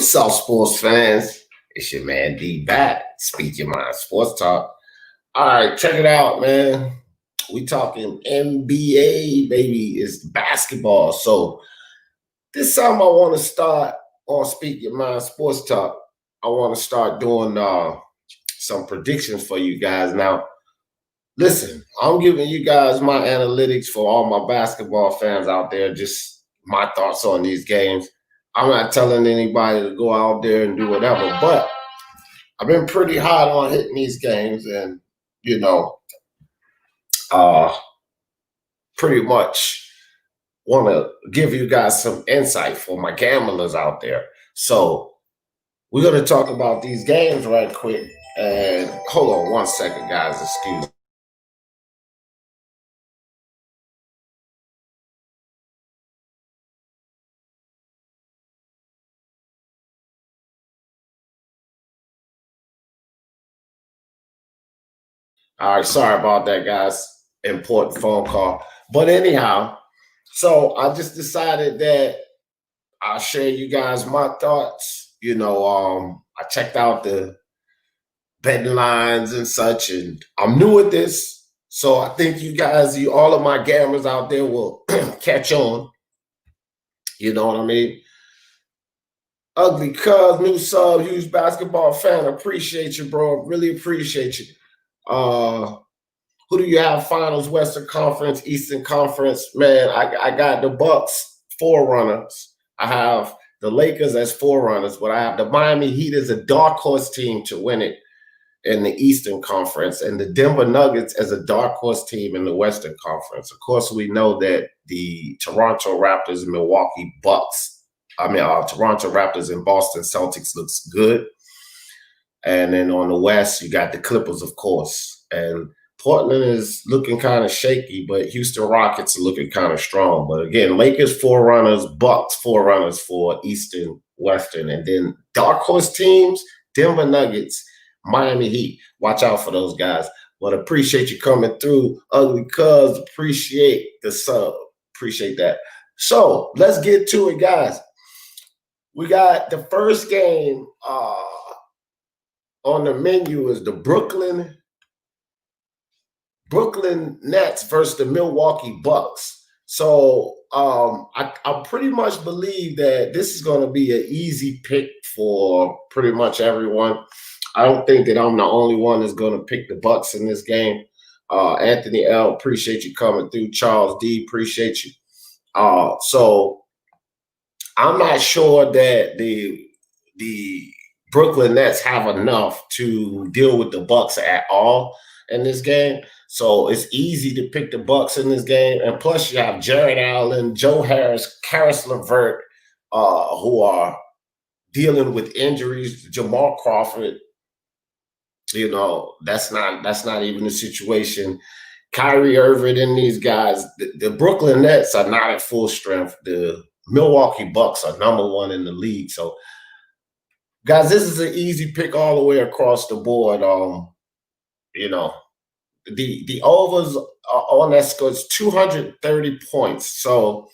What's up, sports fans? It's your man D back. Speak your mind, sports talk. All right, check it out, man. We talking NBA, baby. It's basketball. So this time I want to start on Speak Your Mind Sports Talk. I want to start doing some predictions for you guys. Now, listen, I'm giving you guys my analytics for all my basketball fans out there, just my thoughts on these games. I'm not telling anybody to go out there and do whatever, but I've been pretty hot on hitting these games and, you know, uh, pretty much want to give you guys some insight for my gamblers out there. So we're going to talk about these games right quick. And hold on one second, guys. Excuse me. All right, sorry about that, guys. Important phone call. But anyhow, so I just decided that I'll share you guys my thoughts. I checked out the betting lines and such, and I'm new at this. So I think you guys, all of my gamblers out there will catch on. You know what I mean? Ugly Cuz, new sub, huge basketball fan. Appreciate you, bro. Really appreciate you. Who do you have finals? Western Conference, Eastern Conference? Man, I got the Bucks forerunners. I have the Lakers as forerunners, but I have the Miami Heat as a dark horse team to win it in the Eastern Conference, and the Denver Nuggets as a dark horse team in the Western Conference. Of course, we know that the Toronto Raptors and Milwaukee Bucks, Toronto Raptors and Boston Celtics looks good. And then on the West, you got the Clippers, of course. And Portland is looking kind of shaky, but Houston Rockets are looking kind of strong. But again, Lakers forerunners, Bucks forerunners for Eastern, Western. And then dark horse teams, Denver Nuggets, Miami Heat. Watch out for those guys. But appreciate you coming through. Ugly Cuz, appreciate the sub. Appreciate that. So let's get to it, guys. We got the first game on the menu is the Brooklyn Nets versus the Milwaukee Bucks. So I pretty much believe that this is going to be an easy pick for pretty much everyone. I don't think that I'm the only one that's going to pick the Bucks in this game. Anthony L, appreciate you coming through. Charles D, appreciate you. So I'm not sure that the Brooklyn Nets have enough to deal with the Bucks at all in this game. So it's easy to pick the Bucks in this game. And plus you have Jared Allen, Joe Harris, Karis LeVert, who are dealing with injuries. Jamal Crawford, that's not even the situation. Kyrie Irving and these guys, the Brooklyn Nets are not at full strength. The Milwaukee Bucks are number one in the league. So guys, this is an easy pick all the way across the board. The overs on that score is 230 points. So,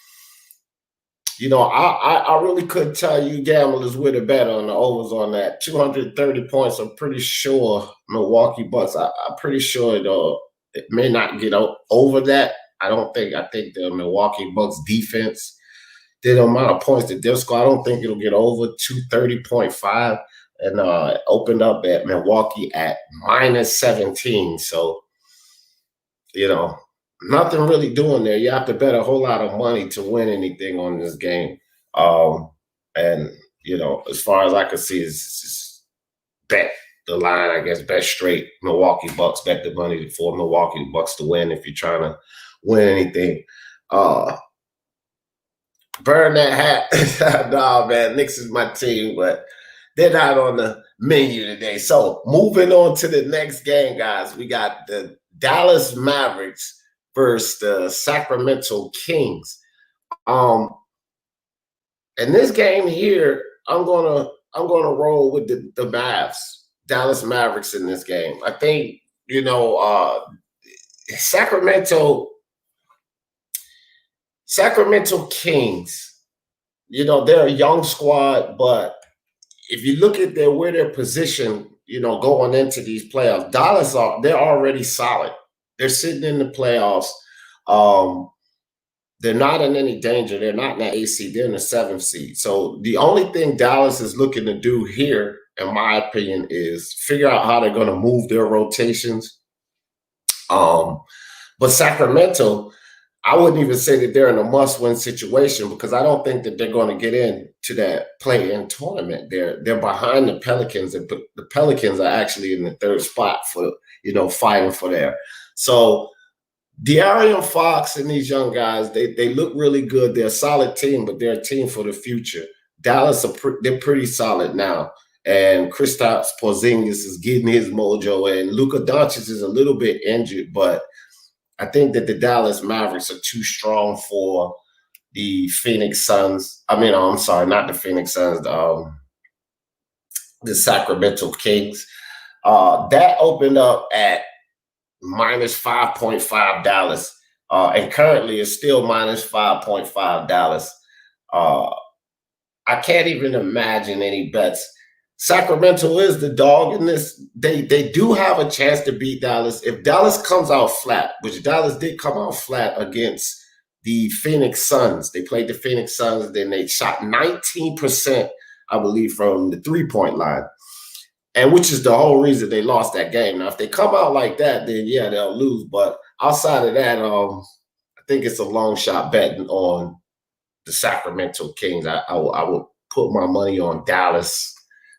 I really couldn't tell you gamblers with a bet on the overs on that. 230 points, I'm pretty sure Milwaukee Bucks, I'm pretty sure it may not get over that. I think the Milwaukee Bucks defense, the amount of points that they'll score, I don't think it'll get over 230.5, and opened up at Milwaukee at -17. So, nothing really doing there. You have to bet a whole lot of money to win anything on this game. And, as far as I can see, is bet the line, I guess, bet straight Milwaukee Bucks, bet the money for Milwaukee Bucks to win if you're trying to win anything. Burn that hat. Nah, man, Knicks is my team, but they're not on the menu today. So moving on to the next game, guys, we got the Dallas Mavericks versus the Sacramento Kings. In this game here, I'm gonna roll with the Mavs, Dallas Mavericks in this game. I think Sacramento Kings, they're a young squad, but if you look at where they're positioned, going into these playoffs, they're already solid. They're sitting in the playoffs. They're not in any danger. They're not in the AC. They're in the 7th seed. So the only thing Dallas is looking to do here, in my opinion, is figure out how they're going to move their rotations. But Sacramento, I wouldn't even say that they're in a must-win situation because I don't think that they're going to get into that play-in tournament. They're behind the Pelicans, and the Pelicans are actually in the 3rd spot for fighting for there. So De'Aaron Fox and these young guys, they look really good. They're a solid team, but they're a team for the future. Dallas, they're pretty solid now. And Kristaps Porzingis is getting his mojo, and Luka Doncic is a little bit injured, but I think that the Dallas Mavericks are too strong for the Phoenix Suns. I'm sorry, not the Phoenix Suns, the Sacramento Kings. That opened up at minus 5.5 Dallas, and currently it's still minus 5.5 Dallas. I can't even imagine any bets. Sacramento is the dog in this. They do have a chance to beat Dallas. If Dallas comes out flat, which Dallas did come out flat against the Phoenix Suns. They played the Phoenix Suns, then they shot 19%, I believe, from the 3-point line. And which is the whole reason they lost that game. Now, if they come out like that, then yeah, they'll lose. But outside of that, I think it's a long shot betting on the Sacramento Kings. I would put my money on Dallas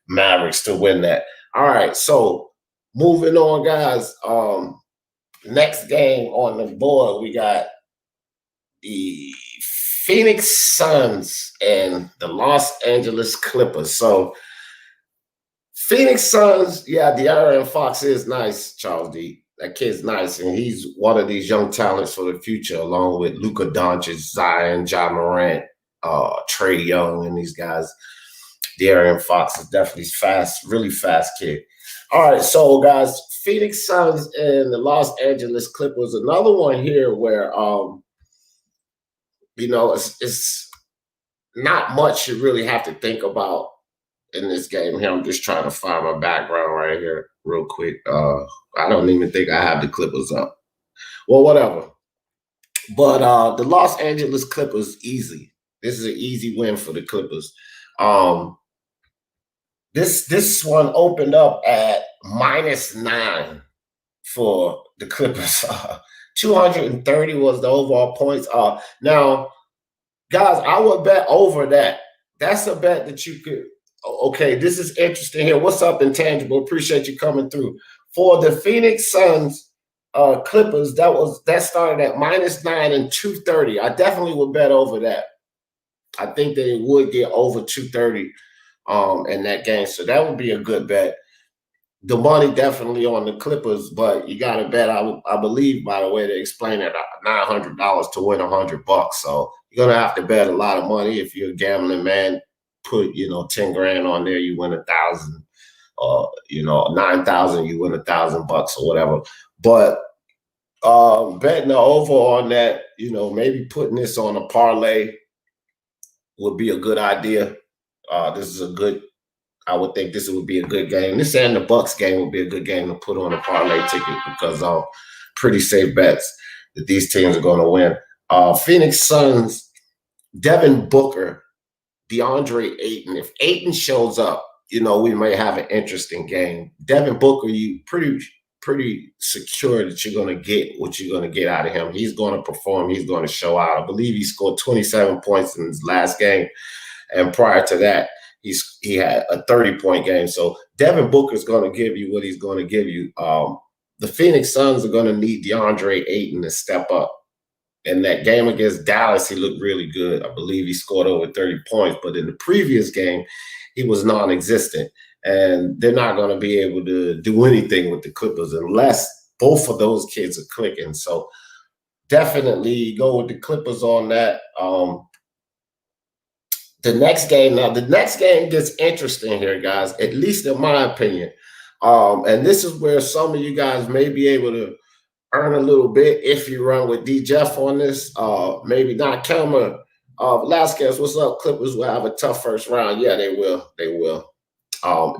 Mavericks to win that. All right, so moving on, guys. Next game on the board, we got the Phoenix Suns and the Los Angeles Clippers. So Phoenix Suns, yeah, De'Aaron Fox is nice, Charles D. That kid's nice, and he's one of these young talents for the future, along with Luka Doncic, Zion, Ja Morant, Trae Young, and these guys. De'Aaron Fox is definitely fast, really fast kid. All right, so guys, Phoenix Suns and the Los Angeles Clippers. Another one here where it's not much you really have to think about in this game here. I'm just trying to find my background right here real quick. I don't even think I have the Clippers up. Well, whatever. But the Los Angeles Clippers, easy. This is an easy win for the Clippers. This one opened up at -9 for the Clippers. 230 was the overall points. Now, guys, I would bet over that. That's a bet that you could. Okay, this is interesting here. What's up, Intangible? Appreciate you coming through. For the Phoenix Suns Clippers, that started at -9 and 230. I definitely would bet over that. I think that it would get over 230 in that game. So that would be a good bet. The money definitely on the Clippers, but you got to bet. I believe, by the way, they explained it, $900 to win $100. So you're gonna have to bet a lot of money if you're a gambling man. Put 10 grand on there, you win 1,000. 9,000, you win $1,000 or whatever. But betting the over on that, maybe putting this on a parlay would be a good idea. I would think this would be a good game. This and the Bucks game would be a good game to put on a parlay ticket because pretty safe bets that these teams are going to win. Phoenix Suns, Devin Booker, DeAndre Ayton. If Ayton shows up, we may have an interesting game. Devin Booker, you pretty secure that you're going to get what you're going to get out of him. He's going to perform. He's going to show out. I believe he scored 27 points in his last game. And prior to that, he had a 30-point game. So Devin Booker is going to give you what he's going to give you. The Phoenix Suns are going to need DeAndre Ayton to step up. In that game against Dallas, he looked really good. I believe he scored over 30 points. But in the previous game, he was non-existent. And they're not going to be able to do anything with the Clippers unless both of those kids are clicking. So definitely go with the Clippers on that. The next game gets interesting here, guys, at least in my opinion. And this is where some of you guys may be able to earn a little bit if you run with D. Jeff on this. Maybe not. Kelmer Velasquez, what's up? Clippers will have a tough first round. Yeah, they will. They will.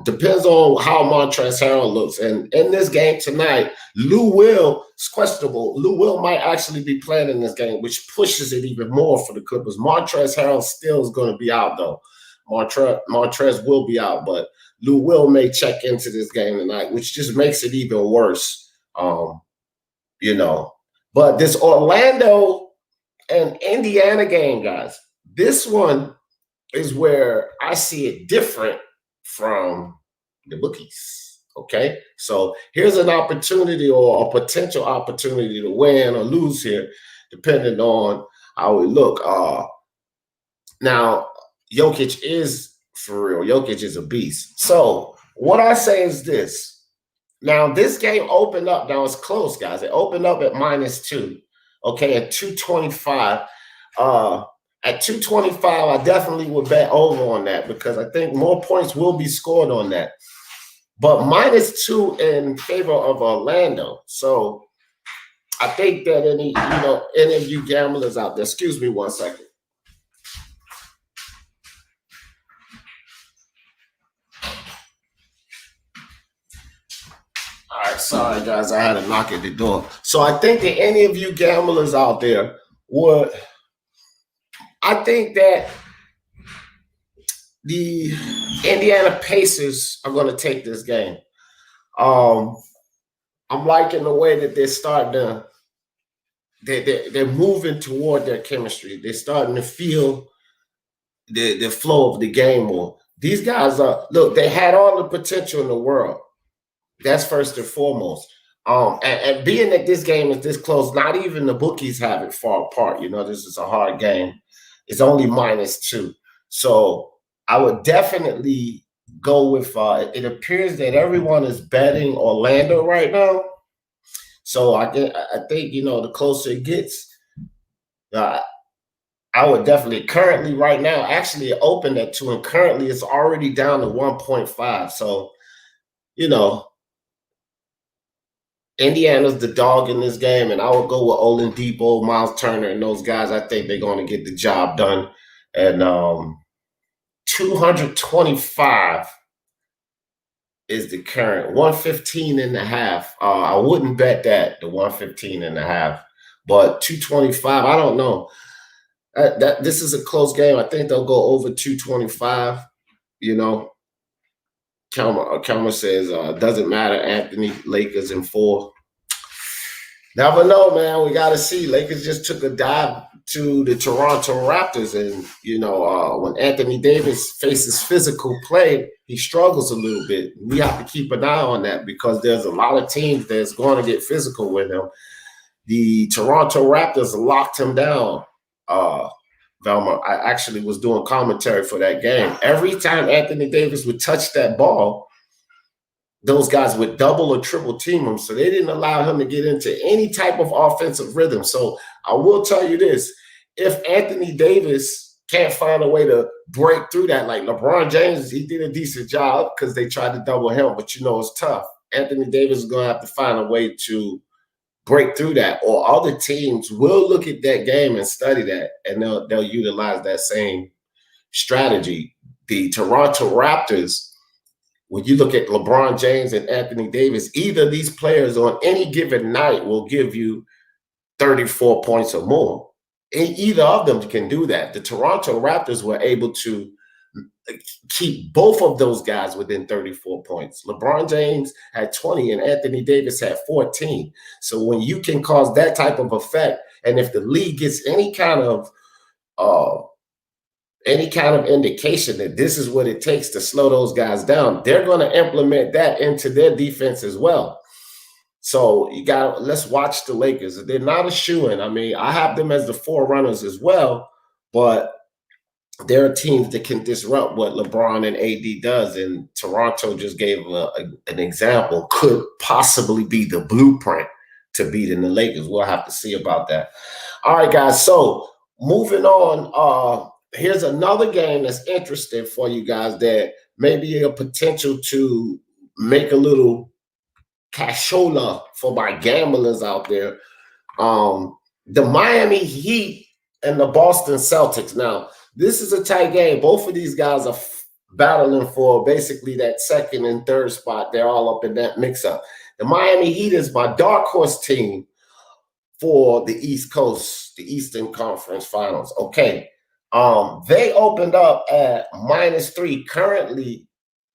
Depends on how Montrezl Harrell looks. And in this game tonight, Lou Will is questionable. Lou Will might actually be playing in this game, which pushes it even more for the Clippers. Montrezl Harrell still is going to be out, though. Montrez will be out, but Lou Will may check into this game tonight, which just makes it even worse. You know, but this Orlando and Indiana game, guys, this one is where I see it different from the bookies. Okay, so here's an opportunity or a potential opportunity to win or lose here, depending on how we look. Now, Jokic is for real. Jokic is a beast. So what I say is this. Now, this game opened up. Now it's close, guys. It opened up at -2. Okay, at 225. At 225, I definitely would bet over on that because I think more points will be scored on that. But -2 in favor of Orlando. So I think that any of you gamblers out there, excuse me one second. All right, sorry guys, I had a knock at the door. So I think that any of you gamblers out there would, I think that the Indiana Pacers are going to take this game. I'm liking the way that they're starting to, they're moving toward their chemistry. They're starting to feel the flow of the game more. These guys are, look, they had all the potential in the world. That's first and foremost. And being that this game is this close, not even the bookies have it far apart. You know, this is a hard game. It's only -2. So I would definitely go with, it appears that everyone is betting Orlando right now. So I think, the closer it gets, I would definitely currently right now, actually it opened at 2 and currently it's already down to 1.5. So, Indiana's the dog in this game, and I would go with Oladipo, Miles Turner, and those guys. I think they're going to get the job done. And 225 is the current 115.5. I wouldn't bet that, the 115.5, but 225. I don't know. This is a close game. I think they'll go over 225. Kelmer says, doesn't matter, Anthony, Lakers in 4. Never know, man. We got to see. Lakers just took a dive to the Toronto Raptors. And, when Anthony Davis faces physical play, he struggles a little bit. We have to keep an eye on that because there's a lot of teams that's going to get physical with him. The Toronto Raptors locked him down. Velma, I actually was doing commentary for that game. Every time Anthony Davis would touch that ball, those guys would double or triple team him. So they didn't allow him to get into any type of offensive rhythm. So I will tell you this, if Anthony Davis can't find a way to break through that, like LeBron James, he did a decent job because they tried to double him, but it's tough. Anthony Davis is going to have to find a way to break through that, or other teams will look at that game and study that, and they'll utilize that same strategy. The Toronto Raptors, when you look at LeBron James and Anthony Davis, either of these players on any given night will give you 34 points or more. And either of them can do that. The Toronto Raptors were able to keep both of those guys within 34 points. LeBron James had 20 and Anthony Davis had 14. So when you can cause that type of effect, and if the league gets any kind of indication that this is what it takes to slow those guys down, they're going to implement that into their defense as well. So let's watch the Lakers. They're not a shoo-in. I mean, I have them as the forerunners as well, but there are teams that can disrupt what LeBron and AD does, and Toronto just gave an example. Could possibly be the blueprint to beating the Lakers. We'll have to see about that. All right, guys. So moving on, here's another game that's interesting for you guys that may be a potential to make a little cashola for my gamblers out there. The Miami Heat and the Boston Celtics. Now, this is a tight game. Both of these guys are battling for basically that second and third spot. They're all up in that mix-up. The Miami Heat is my dark horse team for the East Coast, the Eastern Conference Finals. Okay. They opened up at -3, currently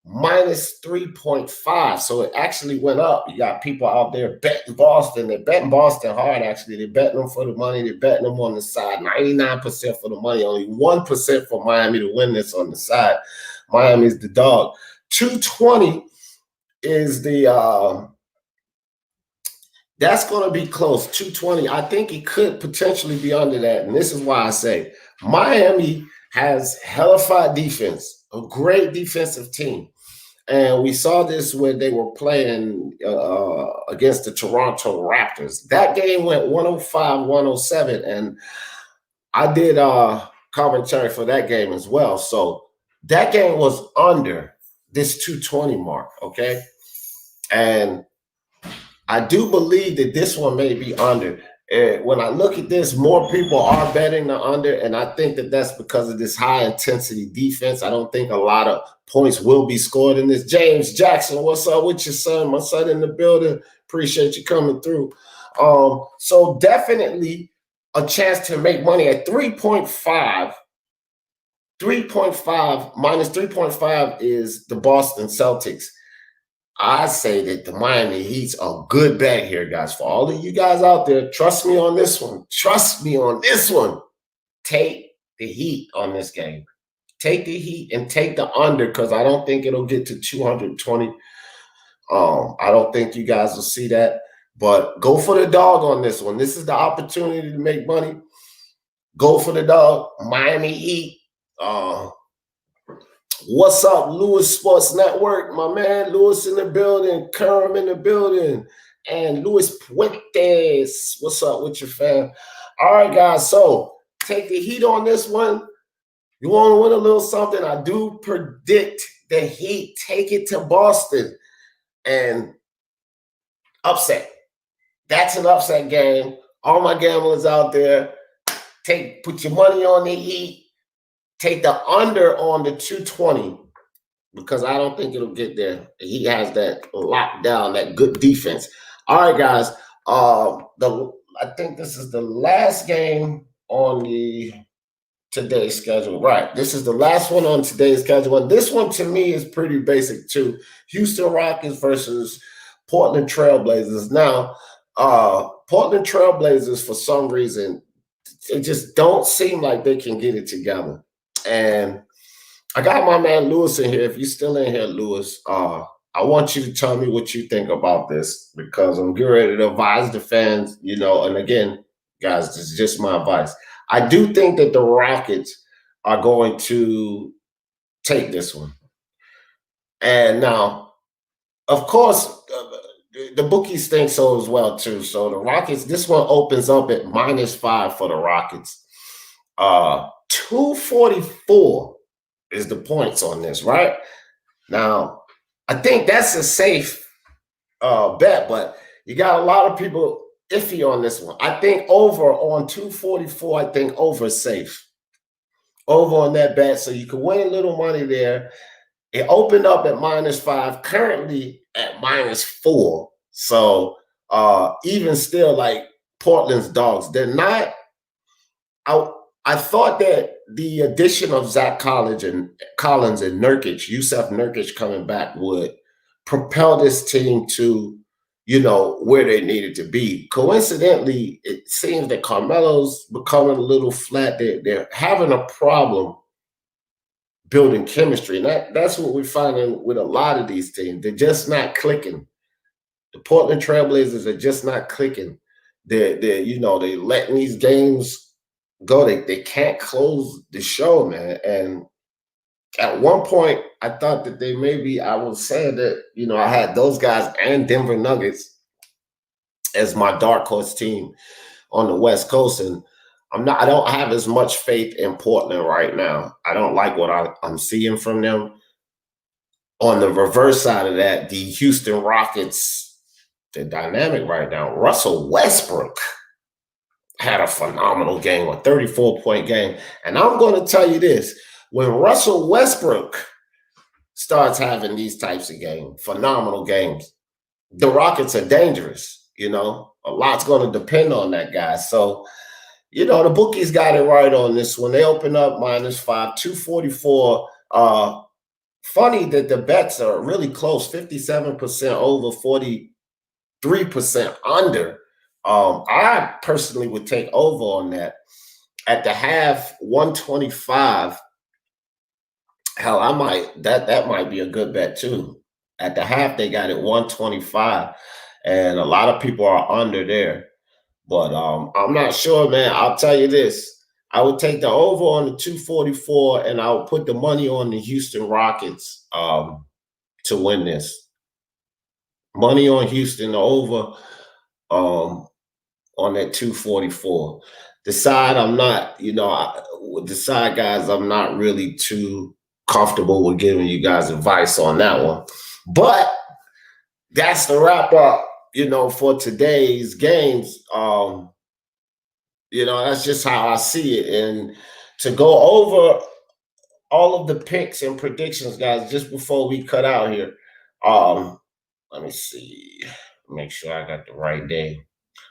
-3.5. So it actually went up. You got people out there betting Boston. They're betting Boston hard, actually. They're betting them for the money. They're betting them on the side. 99% for the money. Only 1% for Miami to win this on the side. Miami's the dog. 220 is the that's going to be close. 220. I think it could potentially be under that. And this is why I say Miami has hellified defense, a great defensive team. And we saw this when they were playing against the Toronto Raptors. That game went 105-107. And I did commentary for that game as well. So that game was under this 220 mark, okay? And I do believe that this one may be under. When I look at this, more people are betting the under, and I think that that's because of this high-intensity defense. I don't think a lot of points will be scored in this. James Jackson, what's up with your son? My son in the building. Appreciate you coming through. So definitely a chance to make money at 3.5. 3.5 minus 3.5 is the Boston Celtics. I say that the Miami Heat's a good bet here, guys. For all of you guys out there, trust me on this one. Trust me on this one. Take the Heat on this game. Take the Heat and take the under, because I don't think it'll get to 220. I don't think you guys will see that. But go for the dog on this one. This is the opportunity to make money. Go for the dog. Miami Heat. What's up, Lewis Sports Network? My man, Lewis in the building, Kerm in the building, and Luis Puentes. What's up with your fam? All right, guys, so take the Heat on this one. You want to win a little something? I do predict the Heat take it to Boston and upset. That's an upset game. All my gamblers out there, put your money on the Heat. Take the under on the 220, because I don't think it'll get there. He has that lockdown, that good defense. All right, guys. I think this is the last game on today's schedule. Right. This is the last one on today's schedule. And this one to me is pretty basic too. Houston Rockets versus Portland Trailblazers. Now, Portland Trailblazers, for some reason, they just don't seem like they can get it together. And I got my man Lewis in here. If you're still in here, Lewis, I want you to tell me what you think about this, because I'm getting ready to advise the fans, and again, guys, this is just my advice. I do think that the Rockets are going to take this one. And now, of course, the bookies think so as well, too. So the Rockets, this one opens up at -5 for the Rockets. 244 is the points on this, right? Now, I think that's a safe bet, but you got a lot of people iffy on this one. I think over on 244, I think over safe. Over on that bet, so you can win a little money there. It opened up at -5, currently at -4. So even still, like Portland's dogs, they're not out. I thought that the addition of Zach Collins and Nurkic, Yusuf Nurkic coming back, would propel this team to, where they needed to be. Coincidentally, it seems that Carmelo's becoming a little flat. They're having a problem building chemistry. And that's what we're finding with a lot of these teams. They're just not clicking. The Portland Trailblazers are just not clicking. They're letting these games go. They can't close the show, man. And at one point, I thought that I was saying that, I had those guys and Denver Nuggets as my dark horse team on the West Coast. And I don't have as much faith in Portland right now. I don't like what I'm seeing from them. On the reverse side of that, the Houston Rockets, they're dynamic right now. Russell Westbrook had a phenomenal game, a 34-point game. And I'm going to tell you this, when Russell Westbrook starts having these types of games, phenomenal games, the Rockets are dangerous. A lot's going to depend on that guy. So, the bookies got it right on this one. They open up -5, 244. Funny that the bets are really close, 57% over, 43% under. I personally would take over on that. At the half, 125. Hell, I might that might be a good bet too. At the half, they got it 125, and a lot of people are under there. But I'm not sure, man. I'll tell you this. I would take the over on the 244, and I would put the money on the Houston Rockets to win this. Money on Houston, the over on that 244. The side, I'm not, with the side guys, I'm not really too comfortable with giving you guys advice on that one. But that's the wrap up, for today's games. That's just how I see it. And to go over all of the picks and predictions, guys, just before we cut out here. Let me see. Make sure I got the right day.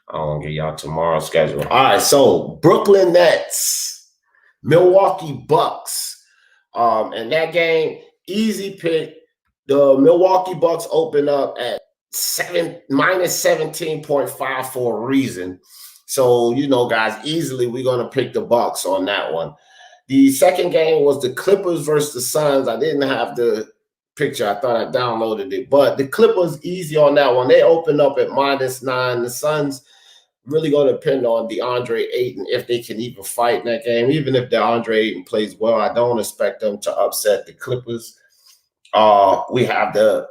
I want to give y'all tomorrow's schedule. All right, so Brooklyn Nets, Milwaukee Bucks. And that game, easy pick. The Milwaukee Bucks open up at -17.5 for a reason. So, guys, easily we're going to pick the Bucks on that one. The second game was the Clippers versus the Suns. I didn't have the picture. I thought I downloaded it. But the Clippers, easy on that one. They opened up at -9. The Suns really going to depend on DeAndre Ayton if they can even fight in that game. Even if DeAndre Ayton plays well, I don't expect them to upset the Clippers. We have the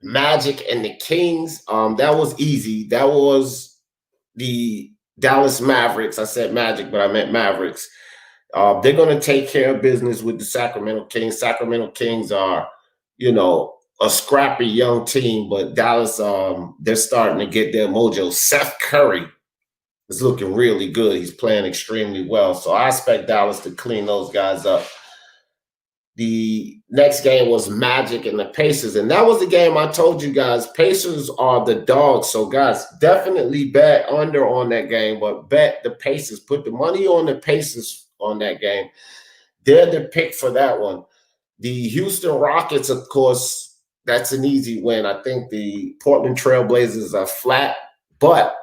Magic and the Kings. That was easy. That was the Dallas Mavericks. I said Magic, but I meant Mavericks. They're going to take care of business with the Sacramento Kings. Sacramento Kings are, a scrappy young team, but Dallas, they're starting to get their mojo. Seth Curry is looking really good. He's playing extremely well. So I expect Dallas to clean those guys up. The next game was Magic and the Pacers. And that was the game I told you guys. Pacers are the dogs. So, guys, definitely bet under on that game, but bet the Pacers. Put the money on the Pacers on that game. They're the pick for that one. The Houston Rockets, of course, that's an easy win. I think the Portland Trail Blazers are flat, but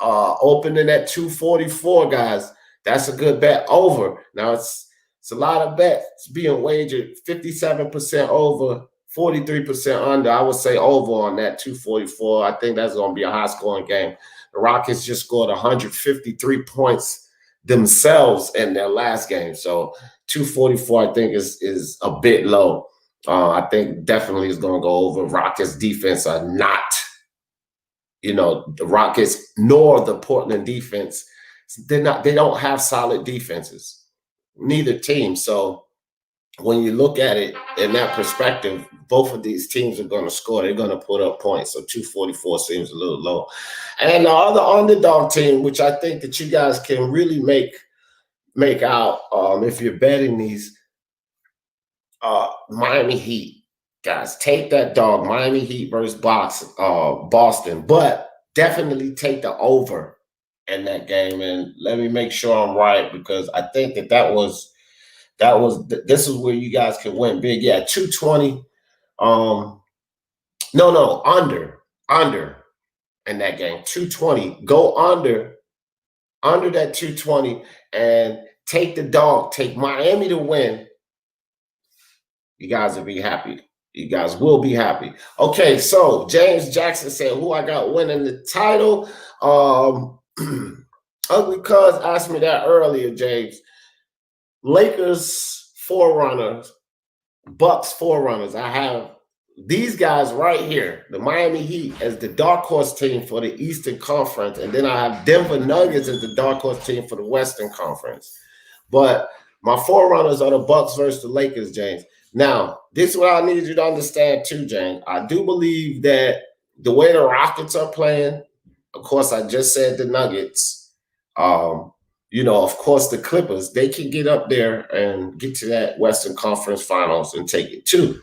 opening at 244, guys, that's a good bet over. Now, it's a lot of bets being wagered, 57% over, 43% under. I would say over on that 244. I think that's going to be a high-scoring game. The Rockets just scored 153 points themselves in their last game. So 244, I think, is a bit low. I think definitely is going to go over. Rockets defense are not, the Rockets nor the Portland defense. They don't have solid defenses, neither team. So when you look at it in that perspective, both of these teams are going to score. They're going to put up points. So 244 seems a little low. And the other underdog team, which I think that you guys can really make out if you're betting these, Miami Heat. Guys, take that dog. Miami Heat versus Boston. But definitely take the over in that game. And let me make sure I'm right, because I think this is where you guys can win big. Yeah, 220. Under in that game. 220. Go under that 220 and take the dog. Take Miami to win. You guys will be happy. You guys will be happy. Okay, so James Jackson said, who I got winning the title? Ugly Cuz asked me that earlier, James. Lakers forerunners, Bucks forerunners. I have these guys right here, the Miami Heat as the dark horse team for the Eastern Conference, and then I have Denver Nuggets as the dark horse team for the Western Conference. But my forerunners are the Bucks versus the Lakers, James. Now, this is what I need you to understand too, James. I do believe that the way the Rockets are playing, of course, I just said the Nuggets, of course, the Clippers, they can get up there and get to that Western Conference Finals and take it too.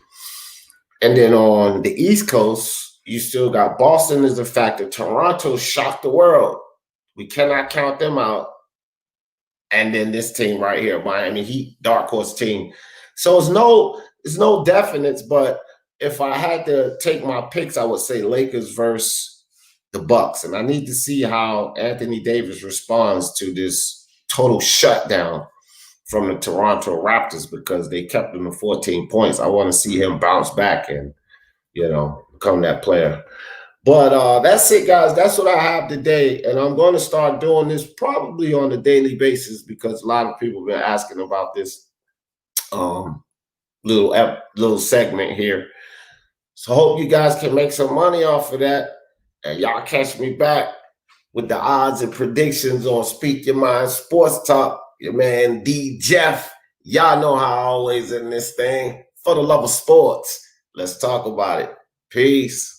And then on the East Coast, you still got Boston is a factor. Toronto shocked the world. We cannot count them out. And then this team right here, Miami Heat, dark horse team. So it's no definites, but if I had to take my picks, I would say Lakers versus the Bucks. And I need to see how Anthony Davis responds to this total shutdown from the Toronto Raptors because they kept him to 14 points. I want to see him bounce back and, become that player. But that's it, guys. That's what I have today. And I'm going to start doing this probably on a daily basis because a lot of people have been asking about this little segment here. So hope you guys can make some money off of that. And y'all catch me back with the odds and predictions on Speak Your Mind Sports Talk. Your man D Jeff. Y'all know how I always in this thing. For the love of sports, let's talk about it. Peace.